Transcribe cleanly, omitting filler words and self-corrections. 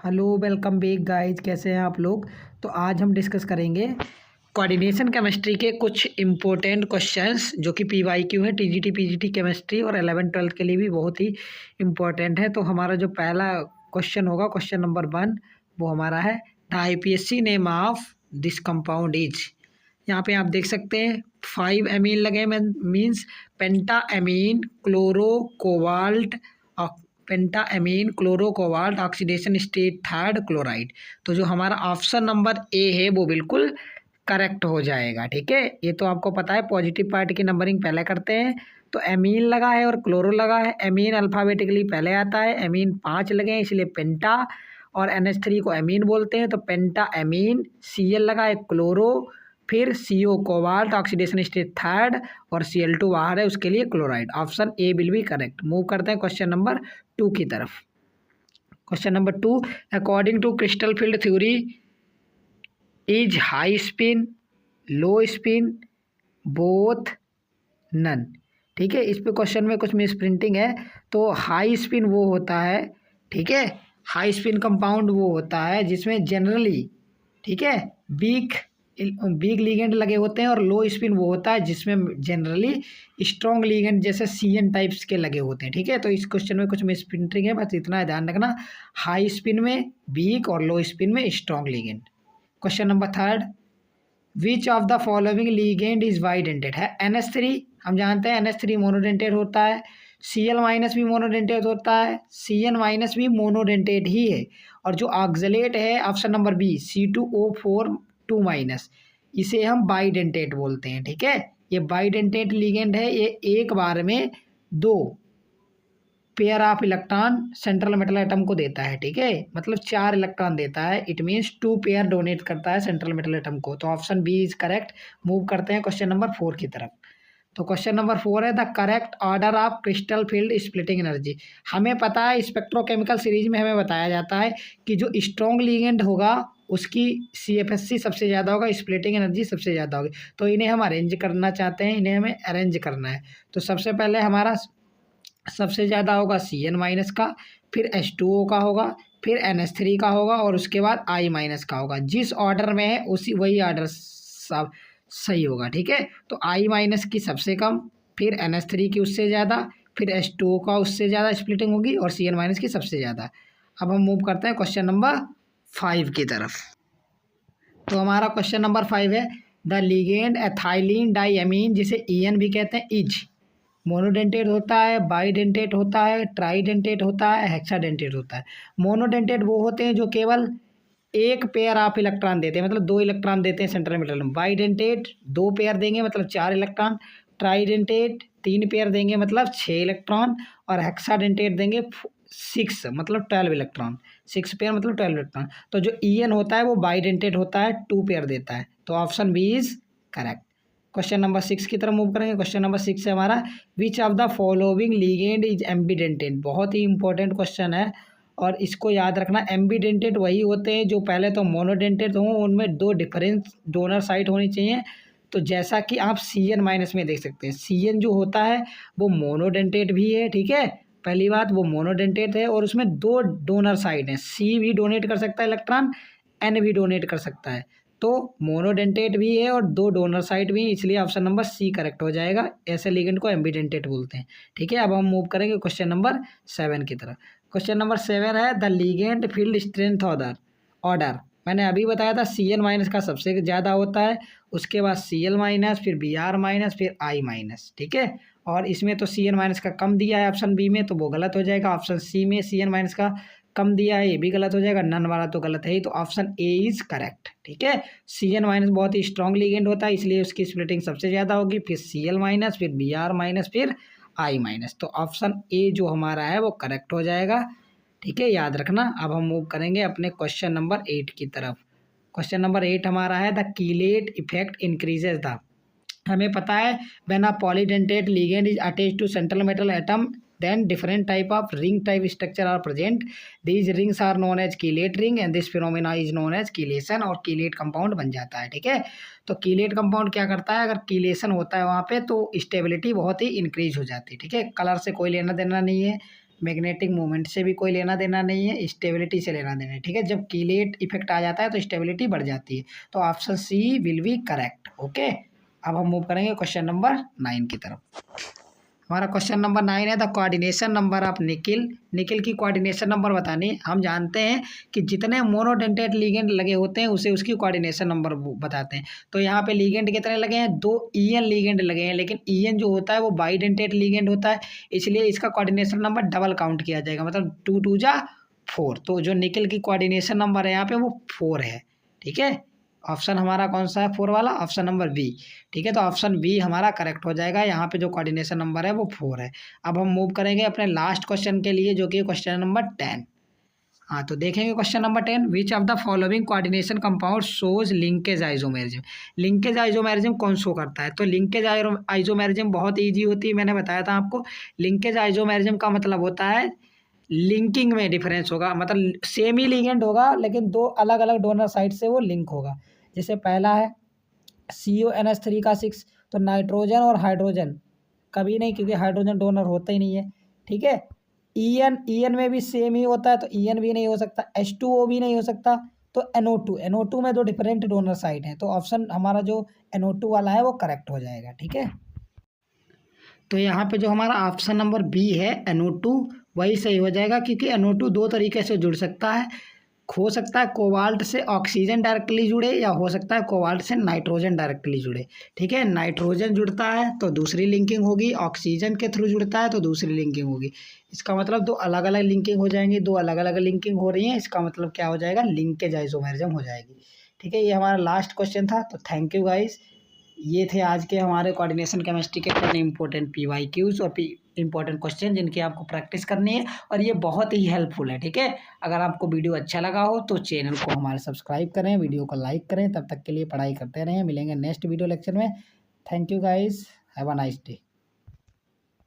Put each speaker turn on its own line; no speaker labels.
Hello welcome back guys, कैसे हैं आप लोग। तो आज हम डिस्कस करेंगे कोऑर्डिनेशन केमिस्ट्री के कुछ इम्पोर्टेंट क्वेश्चंस जो कि पीवाईक्यू है, टीजीटी पीजीटी केमिस्ट्री और 11th-12th के लिए भी बहुत ही इम्पोर्टेंट है। तो हमारा जो पहला क्वेश्चन होगा, क्वेश्चन नंबर 1, वो हमारा है the IPSC name of this compound is. यहाँ पे आप देख सकते हैं 5 एमीन लगे means penta amine chloro cobalt, penta amine chloro cobalt oxidation state third chloride. तो जो हमारा ऑप्शन नंबर ए है वो बिल्कुल करेक्ट हो जाएगा। ठीक है, ये तो आपको पता है, पॉजिटिव पार्ट की नंबरिंग पहले करते हैं। तो एमीन लगा है और क्लोरो लगा है। एमीन अल्फ़ाबेटिकली पहले आता है, एमीन 5 लगे हैं इसलिए पेंटा, और NH3 को एमीन बोलते हैं तो पेंटा एमीन। Cl लगा है क्लोरो, फिर CO cobalt oxidation state third, और Cl2 बाहर है उसके लिए chloride. Option A will be correct. Move करते हैं क्वेश्चन नंबर 2 की तरफ। Question number 2, according to crystal field theory is high spin, low spin, both, none. ठीक है, इस पे क्वेश्चन में कुछ मिस प्रिंटिंग है। तो हाई स्पिन वो होता है, ठीक है, हाई स्पिन कंपाउंड वो होता है जिसमें जनरली, ठीक है, वीक लिगेंड लगे होते हैं, और लो स्पिन वो होता है जिसमें जनरली स्ट्रॉन्ग लिगेंड जैसे CN टाइप्स के लगे होते हैं। ठीक है, तो इस क्वेश्चन में कुछ मिस प्रिंटिंग है, बस इतना ध्यान रखना, हाई स्पिन में वीक और लो स्पिन में strong ligand. Question number 3, which of the following ligand is bidentate है। NH3 हम जानते हैं NH3 मोनोडेंटेड होता है, Cl- भी मोनोडेंटेड होता है, Cn- भी मोनोडेंटेड ही है, और जो ऑक्सलेट है ऑप्शन नंबर बी C2O4 2-, इसे हम बाइडेंटेट बोलते हैं। ठीक है, ये बाइडेंटेट लिगेंड है, ये एक बार में 2 pair of electron central metal atom को देता है। ठीक है, मतलब 4 इलेक्ट्रॉन देता है, इट मीन्स 2 पेयर डोनेट करता है सेंट्रल मेटल एटम को। तो option B is correct. Move करते हैं क्वेश्चन नंबर 4 की तरफ। तो क्वेश्चन नंबर 4 है the correct order of crystal field splitting energy. हमें पता है स्पेक्ट्रोकेमिकल सीरीज में हमें बताया जाता है कि जो स्ट्रॉन्ग लिगेंड होगा उसकी CFSC सबसे ज़्यादा होगा, स्प्लिटिंग एनर्जी सबसे ज़्यादा होगी। तो इन्हें हम अरेंज करना चाहते हैं, इन्हें हमें अरेंज करना है। तो सबसे पहले हमारा सबसे ज़्यादा होगा Cn- का, फिर H2O का होगा, फिर NH3 का होगा, और उसके बाद I- का होगा। जिस ऑर्डर में है उसी वही ऑर्डर सब सही होगा। ठीक है, तो I- की सबसे कम, फिर NH3 की उससे ज़्यादा, फिर H2O का उससे ज़्यादा स्प्लिटिंग होगी, और Cn- की सबसे ज़्यादा। अब हम मूव करते हैं क्वेश्चन नंबर 5 की तरफ। तो हमारा क्वेश्चन नंबर 5 है द लिगेंड एथाइलिन डाइएमीन, जिसे EN भी कहते हैं, इज मोनोडेंटेट होता है, बाईडेंटेट होता है, ट्राईडेंटेट होता है, हेक्साडेंटेट होता है। मोनोडेंटेट वो होते हैं जो केवल एक पेयर ऑफ इलेक्ट्रॉन देते हैं, मतलब 2 इलेक्ट्रॉन देते हैं सेंट्रल मेटल में। बाईडेंटेट 2 पेयर देंगे मतलब 4 इलेक्ट्रॉन, ट्राईडेंटेट 3 पेयर देंगे मतलब 6 इलेक्ट्रॉन, और हेक्साडेंटेट देंगे 6 मतलब 12 इलेक्ट्रॉन। 6 पेयर मतलब 12 इलेक्ट्रॉन। तो जो EN होता है वो बाईडेंटेट होता है, 2 पेयर देता है। तो option B is correct. Question number 6 की तरफ मूव करेंगे। क्वेश्चन नंबर 6 है हमारा which of the following ligand is ambidentate. बहुत ही इंपॉर्टेंट क्वेश्चन है, और इसको याद रखना, एम्बीडेंटेट वही होते हैं जो पहले तो मोनोडेंटेट हों, उनमें 2 डिफरेंस डोनर साइट होनी चाहिए। तो जैसा कि आप Cn- में देख सकते हैं, Cn जो होता है वो मोनोडेंटेट भी है। ठीक है, पहली बात वो मोनोडेंटेट है, और उसमें 2 डोनर साइड हैं, C भी डोनेट कर सकता है इलेक्ट्रॉन, N भी डोनेट कर सकता है। तो मोनोडेंटेट भी है और 2 डोनर साइट भी, इसलिए ऑप्शन नंबर सी करेक्ट हो जाएगा। ऐसे लिगेंड को एम्बीडेंटेट बोलते हैं। ठीक है, अब हम मूव करेंगे क्वेश्चन नंबर 7 की तरफ। क्वेश्चन नंबर 7 है the ligand field strength order. मैंने अभी बताया था Cn- का सबसे ज़्यादा होता है, उसके बाद Cl-, फिर Br-, फिर I-। ठीक है, और इसमें तो Cn- का कम दिया है ऑप्शन बी में, तो वो गलत हो जाएगा। ऑप्शन सी में Cn- का कम दिया है, ये भी गलत हो जाएगा। नन वाला तो गलत है ही, तो ऑप्शन ए इज करेक्ट। ठीक है, Cn- बहुत ही स्ट्रॉन्ग लिगेंड होता है, इसलिए उसकी स्प्लिटिंग सबसे ज़्यादा होगी, फिर Cl-, फिर Br-, फिर I-। तो ऑप्शन ए जो हमारा है वो करेक्ट हो जाएगा। ठीक है, याद रखना। अब हम मूव करेंगे अपने क्वेश्चन नंबर 8 की तरफ। क्वेश्चन नंबर 8 हमारा है the chelate effect increases the. हमें पता है when a polydentate ligand is attached to central metal atom then different type of ring type structure are present. These rings are known as chelate ring and this phenomena is known as chelation, और chelate compound बन जाता है। ठीक है, तो chelate compound क्या करता है, अगर chelation होता है वहाँ पे तो स्टेबिलिटी बहुत ही इंक्रीज हो जाती है। ठीक है, कलर से कोई लेना देना नहीं है, मैग्नेटिक मोमेंट से भी कोई लेना देना नहीं है, स्टेबिलिटी से लेना देना है, ठीक है। जब कीलेट इफेक्ट आ जाता है तो स्टेबिलिटी बढ़ जाती है, तो option C will be correct. Okay, अब हम मूव करेंगे क्वेश्चन नंबर 9 की तरफ। हमारा क्वेश्चन नंबर 9 है the coordination number of nickel. Nickel की कोऑर्डिनेशन नंबर बतानी। हम जानते हैं कि जितने मोनोडेंटेट लिगेंड लगे होते हैं उसे उसकी कोऑर्डिनेशन नंबर बताते हैं। तो यहाँ पे लिगेंड कितने लगे हैं, 2 ईएन लिगेंड लगे हैं, लेकिन ईएन जो होता है वो बाइडेंटेट लिगेंड होता है, इसलिए इसका कोऑर्डिनेशन नंबर डबल काउंट किया जाएगा, मतलब 2 2 जा 4। तो जो निकिल की कोऑर्डिनेशन नंबर है यहाँ पे वो 4 है, ठीक है। ऑप्शन हमारा कौन सा है, 4 वाला, ऑप्शन नंबर बी, ठीक है। तो ऑप्शन बी हमारा करेक्ट हो जाएगा, यहाँ पे जो कोऑर्डिनेशन नंबर है वो 4 है। अब हम मूव करेंगे अपने लास्ट क्वेश्चन के लिए, जो कि क्वेश्चन नंबर 10। हाँ, तो देखेंगे question number 10, which of the following coordination compound shows linkage isomerism. Linkage isomerism कौन शो करता है, तो लिंकेज आइसोमेरिज्म बहुत ईजी होती है, मैंने बताया था आपको। लिंकेज आइसोमेरिज्म का मतलब होता है लिंकिंग में डिफरेंस होगा, मतलब सेम ही लिगेंड होगा लेकिन 2 अलग अलग डोनर साइड से वो लिंक होगा। जैसे पहला है CONH3 का 6, तो नाइट्रोजन और हाइड्रोजन कभी नहीं, क्योंकि हाइड्रोजन डोनर होता ही नहीं है, ठीक है। ईएन में भी सेम ही होता है, तो ईएन भी नहीं हो सकता, H2O भी नहीं हो सकता, तो NO2 में 2 डिफरेंट डोनर साइड हैं, तो ऑप्शन हमारा जो NO2 वाला है वो करेक्ट हो जाएगा, ठीक है। तो यहाँ पे जो हमारा ऑप्शन नंबर बी है NO2 वही सही हो जाएगा, क्योंकि NO2 2 तरीके से जुड़ सकता है, हो सकता है कोबाल्ट से ऑक्सीजन डायरेक्टली जुड़े, या हो सकता है कोबाल्ट से नाइट्रोजन डायरेक्टली जुड़े, ठीक है। नाइट्रोजन जुड़ता है तो दूसरी लिंकिंग होगी, ऑक्सीजन के थ्रू जुड़ता है तो दूसरी लिंकिंग होगी। इसका मतलब 2 अलग अलग लिंकिंग हो जाएंगी, 2 अलग अलग लिंकिंग हो रही है, इसका मतलब क्या हो जाएगा, लिंकेज आइसोमेरिज्म हो जाएगी, ठीक है। ये हमारा लास्ट क्वेश्चन था। तो थैंक यू गाइस, ये थे आज के हमारे कोऑर्डिनेशन केमिस्ट्री के 10 इंपॉर्टेंट PYQs और इंपॉर्टेंट क्वेश्चन जिनकी आपको प्रैक्टिस करनी है, और ये बहुत ही हेल्पफुल है, ठीक है। अगर आपको वीडियो अच्छा लगा हो तो चैनल को हमारे सब्सक्राइब करें, वीडियो को लाइक करें। तब तक के लिए पढ़ाई करते रहें, मिलेंगे नेक्स्ट वीडियो लेक्चर में। Thank you guys, have a nice day.